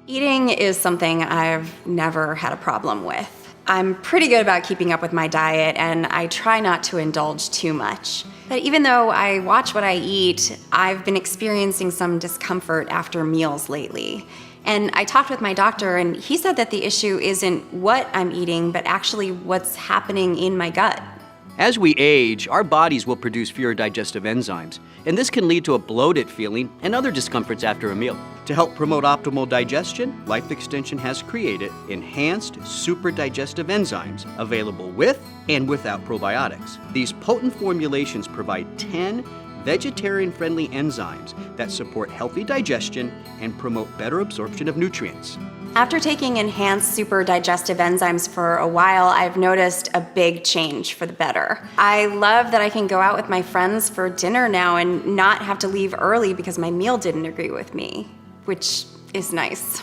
Eating is something I've never had a problem with. I'm pretty good about keeping up with my diet, and I try not to indulge too much. But even though I watch what I eat, I've been experiencing some discomfort after meals lately. And I talked with my doctor, and he said that the issue isn't what I'm eating, but actually what's happening in my gut. As we age, our bodies will produce fewer digestive enzymes, and this can lead to a bloated feeling and other discomforts after a meal. To help promote optimal digestion, Life Extension has created enhanced super digestive enzymes available with and without probiotics. These potent formulations provide 10 vegetarian-friendly enzymes that support healthy digestion and promote better absorption of nutrients. After taking enhanced super digestive enzymes for a while, I've noticed a big change for the better. I love that I can go out with my friends for dinner now and not have to leave early because my meal didn't agree with me, which is nice.